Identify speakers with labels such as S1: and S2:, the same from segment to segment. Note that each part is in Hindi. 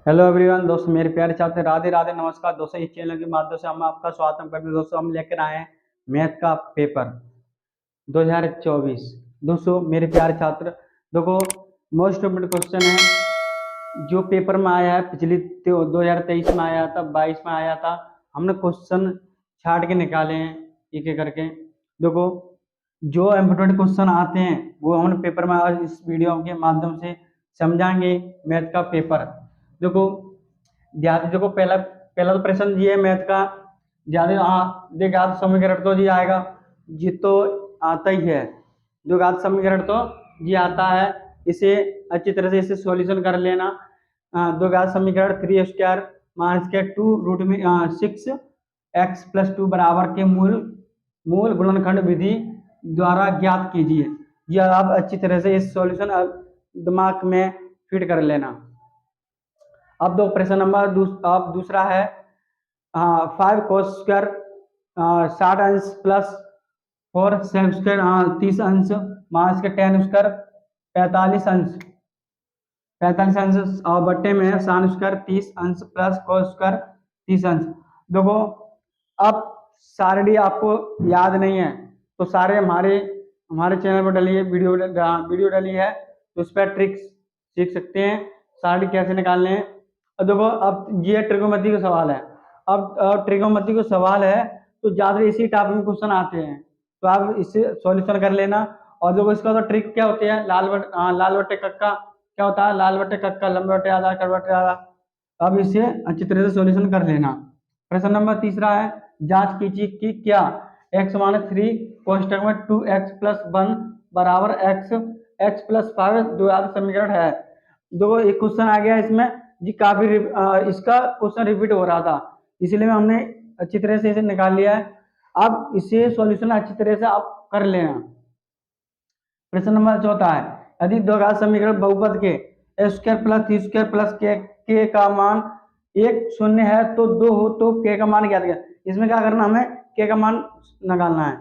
S1: हेलो एवरीवन दोस्तों, मेरे प्यारे छात्र, राधे राधे, नमस्कार दोस्तों। इस चैनल के माध्यम से हम आपका स्वागत करते हैं। दोस्तों हम लेकर आए हैं मैथ का पेपर 2024। दोस्तों मेरे प्यारे छात्र, देखो मोस्ट इम्पोर्टेंट क्वेश्चन है जो पेपर में आया है। पिछली 2023 में आया था, 22 में आया था। हमने क्वेश्चन छाट के निकाले हैं एक एक करके। देखो जो इम्पोर्टेंट क्वेश्चन आते हैं वो हमने पेपर में आज इस वीडियो के माध्यम से समझाएंगे। मैथ का पेपर देखो ध्यान, देखो पहला पहला तो प्रश्न जी है मैथ का। ध्यान देख घात समीकरण तो जी आएगा, जी तो आता ही है। जो घात समीकरण तो जी आता है, इसे अच्छी तरह से इसे सॉल्यूशन कर लेना। दो घात समीकरण 3² माइनस के 2 रूट में 6x+2 बराबर के मूल गुणनखंड विधि द्वारा ज्ञात कीजिए। यह आप अच्छी तरह से इस सॉल्यूशन दिमाग में फिट कर लेना। अब दो प्रश्न नंबर अब दूसरा है 5 cos स्क्वायर 60 अंश प्लस 4 सेक स्क्वायर 30 अंश माइनस के 10 स्क्वायर 45 अंश और बट्टे में साइन स्क्वायर 30 अंश प्लस cos स्क्वायर 30 अंश। देखो अब सारे डी आपको याद नहीं है तो सारे हमारे चैनल पर डली है, वीडियो डली है, तो उस पर ट्रिक्स सीख सकते हैं सारे कैसे निकालने हैं। अब देखो अब ये ट्रिगोनोमेट्री का सवाल है। अब ट्रिगोनोमेट्री का सवाल है तो ज्यादा इसी टाइप में क्वेश्चन आते हैं, तो आप इससे सॉल्यूशन कर लेना। और देखो इसका तो ट्रिक क्या होती है, लाल बट्टे कक्का क्या होता है, लाल बट्टे कक्का, लंबे बट्टे आधा, कट बट्टे आधा। अब इसे अच्छी तरह से सॉल्यूशन कर लेना। प्रश्न नंबर तीसरा है, जांच कीजिए कि क्या x-3 कोष्टक में 2x+1 बराबर x+5 द्विघात समीकरण है। देखो एक क्वेश्चन आ गया इसमें जी, काफी इसका क्वेश्चन रिपीट हो रहा था, इसलिए हमने अच्छी तरह से इसे निकाल लिया है। अब इसे सॉल्यूशन अच्छी तरह से आप कर लेना। प्रश्न नंबर चौथा है, यदि द्विघात समीकरण बहुपद के a² + c² + k का मान 1 0 है तो 2 हो तो k का मान ज्ञात कीजिए। इसमें क्या करना, हमें k का मान निकालना है।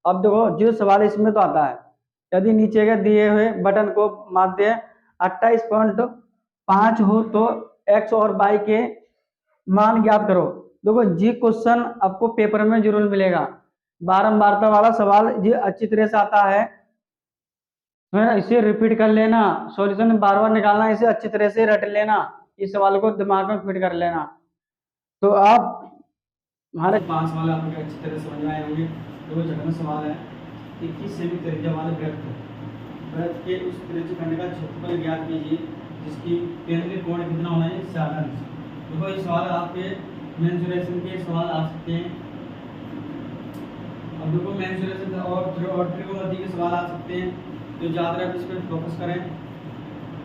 S1: अब देखो जो सवाल इसमें तो आता है, यदि नीचे के दिए हुए बटन को माध्य 28.5 हो तो x और y के मान ज्ञात करो। देखो जी क्वेश्चन आपको पेपर में जरूर मिलेगा, बारंबारता वाला सवाल जी अच्छी तरह से आता है। इसे रिपीट कर लेना, सॉल्यूशन बार बार निकालना, इसे अच्छी तरह से रट लेना, इस सवाल को दिमाग में फिट कर लेना। तो आप हमारे 5 सवाल आपको अच्छी तरह समझ में आए होंगे। तो छठवां सवाल है, 21 सेमी त्रिज्या वाले वृत्त के उस त्रिज्य खंड का क्षेत्रफल ज्ञात कीजिए जिसकी केंद्रीय कोण कितना होना है, 60 अंश। देखो ये सवाल आपके मेंसुरेशन के सवाल आ सकते हैं। अब देखो मेंसुरेशन और ट्रिगोनोमेट्री के सवाल आ सकते हैं, तो ज़्यादा इस पर फोकस करें।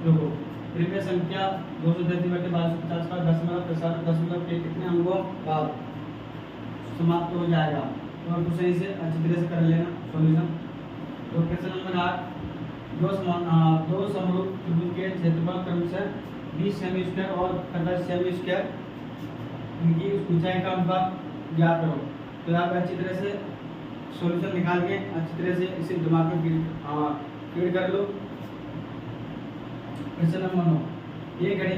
S1: देखो कृपया संख्या 233/1250 का दशमलव के कितने अंकों बाद समाप्त हो जाएगा। तो आपको सही से अच्छी तरह से कर लेना सॉल्यूशन। तो प्रश्न नंबर 8, दो समरूप त्रिभुज के क्षेत्रफल क्रमशः 20 सेमी स्क्वायर और 25 सेमी स्क्वायर इनकी ऊंचाई का अनुपात ज्ञात करो। तो आप अच्छी तरह से सॉल्यूशन निकाल के अच्छी तरह से इसे दिमाग में फीड कर लो। प्रश्न नंबर 9, एक घड़ी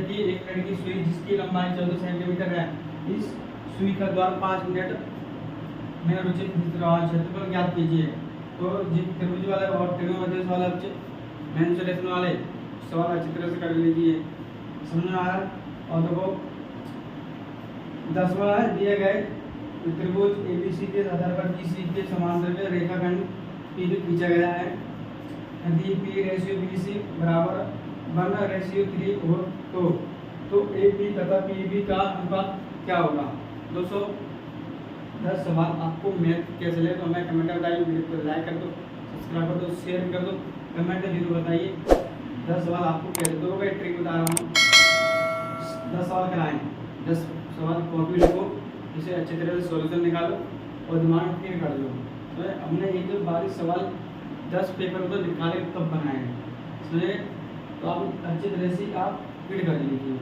S1: की सुई जिसकी लंबाई 14 सेंटीमीटर है, इस सुई का द्वार 5 मिनट में रुचित क्षेत्रफल ज्ञात कीजिए। तो त्रिभुज वाले और ट्रिगोनोमेट्री वाले मेंसुरेशन वाले सवाल अच्छी तरह से कर लीजिए, समझ में आ रहा है। और देखो 10वां है, दिए गए त्रिभुज ABC के आधार पर BC के समांतर में रेखाखंड PQ खींचा गया है। यदि P/BC बराबर 1/3 हो तो AP तथा PB का अनुपात क्या होगा। दोस्तों 10 सवाल आपको मैथ कैसे लगे तो हमें कमेंट में बताइए। वीडियो को लाइक कर दो, सब्सक्राइब कर दो, शेयर कर दो, कमेंट में जरूर बताइए 10 सवाल आपको कैसे। दो का ट्रिक बता रहा हूँ, 10 सवाल कराएं, 10 सवाल कॉपी लिखो, इसे अच्छी तरह से सॉल्यूशन निकालो और दिमाग में क्लियर कर लो। तो हमने एक 22 सवाल 10 पेपर तो निकाले तब बनाए हैं, तो आप अच्छी तरह से आप फिट कर लीजिए।